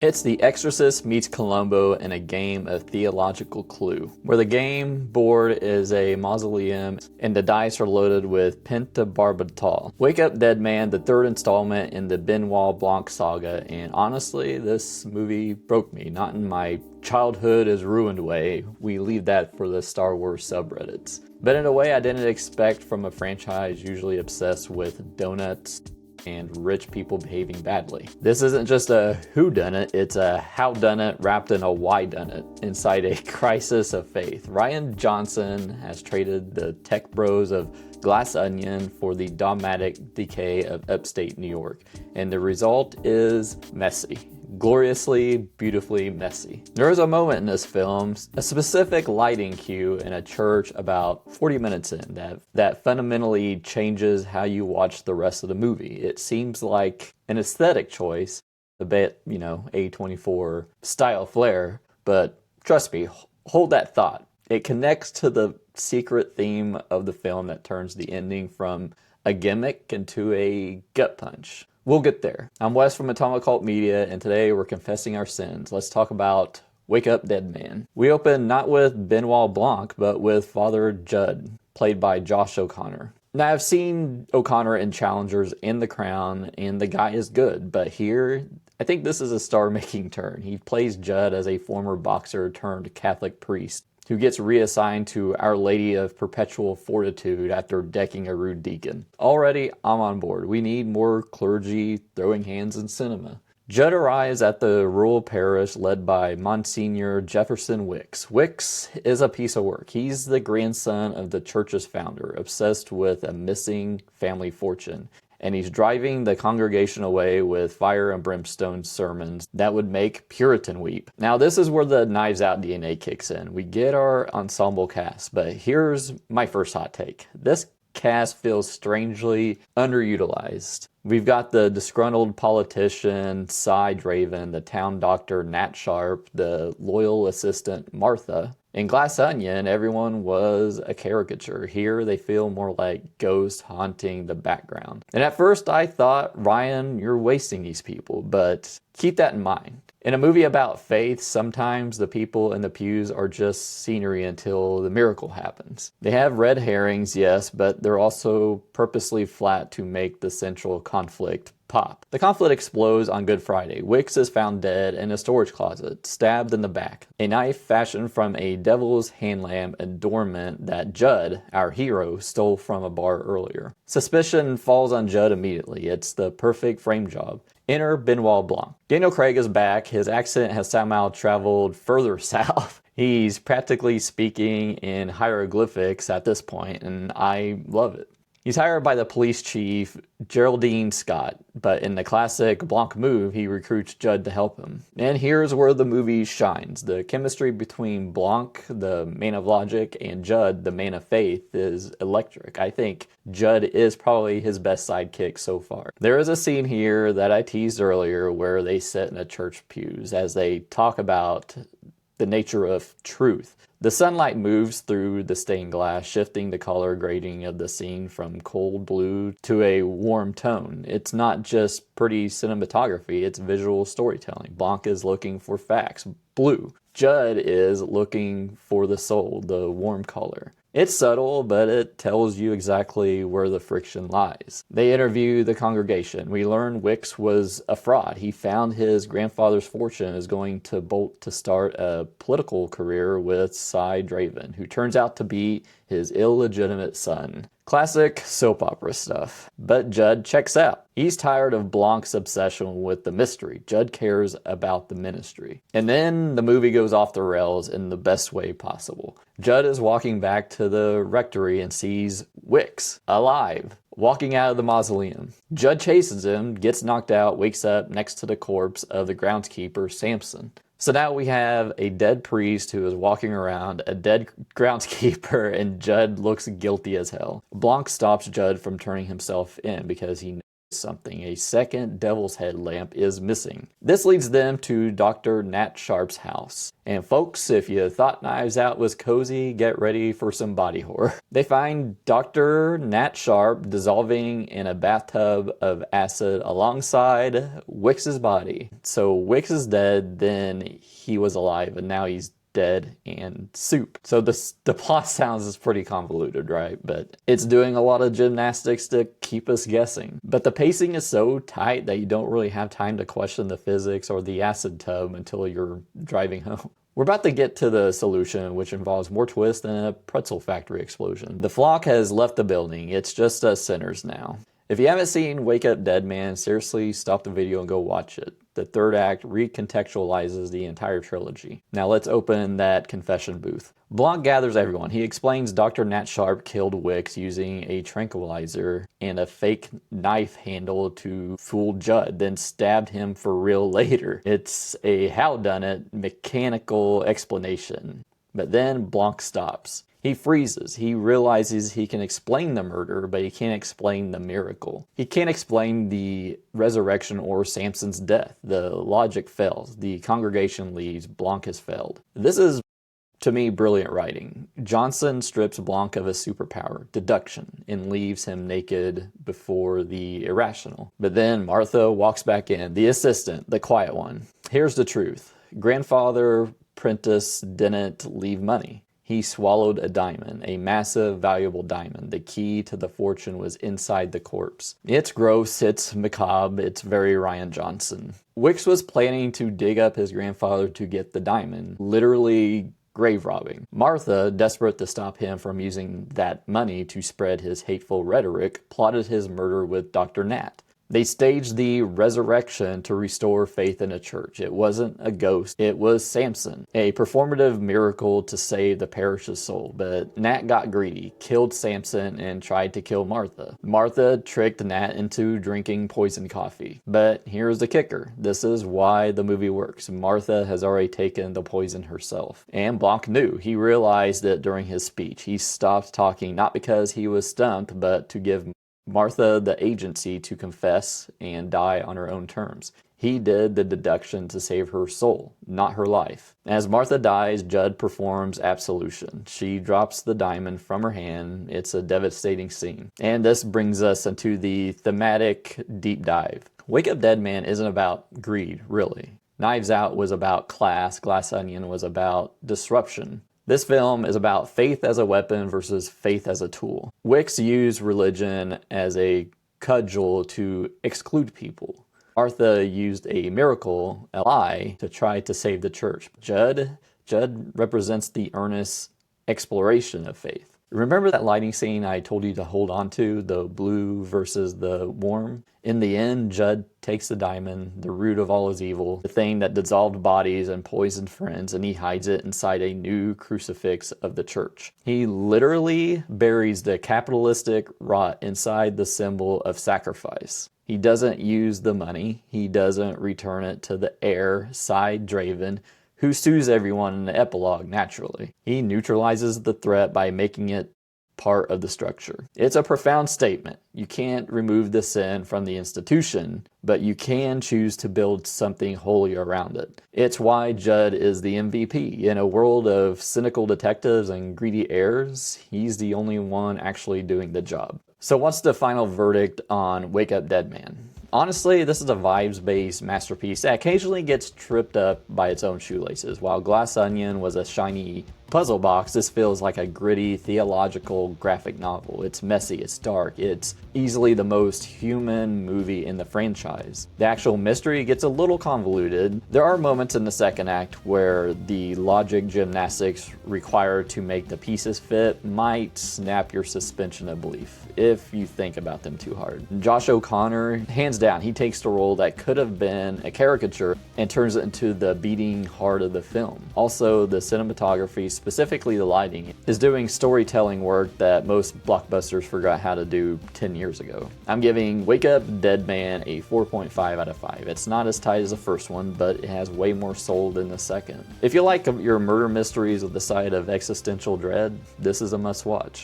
It's The Exorcist meets Columbo in a game of theological clue, where the game board is a mausoleum and the dice are loaded with pentobarbital. Wake Up Dead Man, the third installment in the Benoit Blanc saga, and honestly, this movie broke me, not in my childhood is ruined way. We leave that for the Star Wars subreddits. But in a way I didn't expect from a franchise usually obsessed with donuts and rich people behaving badly. This isn't just a whodunit, it's a howdunit wrapped in a whydunit inside a crisis of faith. Rian Johnson has traded the tech bros of Glass Onion for the dogmatic decay of upstate New York, and the result is messy. Gloriously, beautifully messy. There is a moment in this film, a specific lighting cue in a church about 40 minutes in that fundamentally changes how you watch the rest of the movie. It seems like an aesthetic choice, a bit, A24 style flair, but trust me, hold that thought. It connects to the secret theme of the film that turns the ending from a gimmick into a gut punch. We'll get there. I'm Wes from Atomic Cult Media, and today we're confessing our sins. Let's talk about Wake Up Dead Man. We open not with Benoit Blanc, but with Father Jud, played by Josh O'Connor. Now, I've seen O'Connor in Challengers and The Crown, and the guy is good, but here, I think this is a star-making turn. He plays Jud as a former boxer turned Catholic priest who gets reassigned to Our Lady of Perpetual Fortitude after decking a rude deacon. Already, I'm on board. We need more clergy throwing hands in cinema. Jud arrives at the rural parish led by Monsignor Jefferson Wicks. Wicks is a piece of work. He's the grandson of the church's founder, obsessed with a missing family fortune. And he's driving the congregation away with fire and brimstone sermons that would make Puritan weep. Now, this is where the Knives Out DNA kicks in. We get our ensemble cast, but here's my first hot take. This cast feels strangely underutilized. We've got the disgruntled politician, Cy Draven, the town doctor, Nat Sharp, the loyal assistant, Martha. In Glass Onion, everyone was a caricature. Here, they feel more like ghosts haunting the background. And at first, I thought, Ryan, you're wasting these people, but keep that in mind. In a movie about faith, sometimes the people in the pews are just scenery until the miracle happens. They have red herrings, yes, but they're also purposely flat to make the central conflict pop. The conflict explodes on Good Friday. Wicks is found dead in a storage closet, stabbed in the back. A knife fashioned from a devil's hand lamp adornment that Jud, our hero, stole from a bar earlier. Suspicion falls on Jud immediately. It's the perfect frame job. Enter Benoit Blanc. Daniel Craig is back. His accent has somehow traveled further south. He's practically speaking in hieroglyphics at this point, and I love it. He's hired by the police chief, Geraldine Scott, but in the classic Blanc move, he recruits Jud to help him. And here's where the movie shines. The chemistry between Blanc, the man of logic, and Jud, the man of faith, is electric. I think Jud is probably his best sidekick so far. There is a scene here that I teased earlier where they sit in the church pews as they talk about the nature of truth. The sunlight moves through the stained glass, shifting the color grading of the scene from cold blue to a warm tone. It's not just pretty cinematography, it's visual storytelling. Blanc is looking for facts, blue. Jud is looking for the soul, the warm color. It's subtle, but it tells you exactly where the friction lies. They interview the congregation. We learn Wicks was a fraud. He found his grandfather's fortune and is going to bolt to start a political career with Cy Draven, who turns out to be his illegitimate son. Classic soap opera stuff. But Jud checks out. He's tired of Blanc's obsession with the mystery. Jud cares about the ministry. And then the movie goes off the rails in the best way possible. Jud is walking back to the rectory and sees Wicks alive, walking out of the mausoleum. Jud chases him, gets knocked out, wakes up next to the corpse of the groundskeeper, Samson. So now we have a dead priest who is walking around, a dead groundskeeper, and Jud looks guilty as hell. Blanc stops Jud from turning himself in because he something. A second devil's head lamp is missing. This leads them to Dr. Nat Sharp's house. And folks, if you thought Knives Out was cozy, get ready for some body horror. They find Dr. Nat Sharp dissolving in a bathtub of acid alongside Wicks's body. So Wicks is dead, then he was alive, and now he's dead and soup. So the plot sounds pretty convoluted, right? But it's doing a lot of gymnastics to keep us guessing. But the pacing is so tight that you don't really have time to question the physics or the acid tub until you're driving home. We're about to get to the solution, which involves more twists than a pretzel factory explosion. The flock has left the building. It's just us sinners now. If you haven't seen Wake Up Dead Man, seriously stop the video and go watch it. The third act recontextualizes the entire trilogy. Now let's open that confession booth. Blanc gathers everyone. He explains Dr. Nat Sharp killed Wicks using a tranquilizer and a fake knife handle to fool Jud, then stabbed him for real later. It's a whodunit mechanical explanation. But then Blanc stops. He freezes. He realizes he can explain the murder, but he can't explain the miracle. He can't explain the resurrection or Samson's death. The logic fails. The congregation leaves. Blanc has failed. This is, to me, brilliant writing. Johnson strips Blanc of his superpower, deduction, and leaves him naked before the irrational. But then Martha walks back in, the assistant, the quiet one. Here's the truth. Grandfather Prentice didn't leave money. He swallowed a diamond, a massive, valuable diamond. The key to the fortune was inside the corpse. It's gross, it's macabre, it's very Rian Johnson. Wicks was planning to dig up his grandfather to get the diamond, literally grave robbing. Martha, desperate to stop him from using that money to spread his hateful rhetoric, plotted his murder with Dr. Nat. They staged the resurrection to restore faith in a church. It wasn't a ghost, it was Samson, a performative miracle to save the parish's soul. But Nat got greedy, killed Samson, and tried to kill Martha. Martha tricked Nat into drinking poison coffee. But here's the kicker. This is why the movie works. Martha has already taken the poison herself. And Blanc knew. He realized it during his speech. He stopped talking not because he was stumped, but to give Martha the agency to confess and die on her own terms. He did the deduction to save her soul, not her life. As Martha dies, Jud performs absolution. She drops the diamond from her hand. It's a devastating scene. And this brings us into the thematic deep dive. Wake Up Dead Man isn't about greed, really. Knives Out was about class. Glass Onion was about disruption. This film is about faith as a weapon versus faith as a tool. Wicks used religion as a cudgel to exclude people. Martha used a miracle, a lie, to try to save the church. Jud represents the earnest exploration of faith. Remember that lighting scene I told you to hold on to, the blue versus the warm? In the end, Jud takes the diamond, the root of all is evil, the thing that dissolved bodies and poisoned friends, and he hides it inside a new crucifix of the church. He literally buries the capitalistic rot inside the symbol of sacrifice. He doesn't use the money. He doesn't return it to the heir, Cy Draven, who sues everyone in the epilogue naturally. He neutralizes the threat by making it part of the structure. It's a profound statement. You can't remove the sin from the institution, but you can choose to build something holy around it. It's why Jud is the MVP. In a world of cynical detectives and greedy heirs, he's the only one actually doing the job. So what's the final verdict on Wake Up Dead Man? Honestly, this is a vibes-based masterpiece that occasionally gets tripped up by its own shoelaces. While Glass Onion was a shiny puzzle box, this feels like a gritty, theological graphic novel. It's messy, it's dark, it's easily the most human movie in the franchise. The actual mystery gets a little convoluted. There are moments in the second act where the logic gymnastics required to make the pieces fit might snap your suspension of belief if you think about them too hard. Josh O'Connor, hands down, he takes the role that could have been a caricature and turns it into the beating heart of the film. Also, the cinematography, specifically the lighting, is doing storytelling work that most blockbusters forgot how to do 10 years ago. I'm giving Wake Up Dead Man a 4.5 out of 5. It's not as tight as the first one, but it has way more soul than the second. If you like your murder mysteries with the side of existential dread, this is a must watch.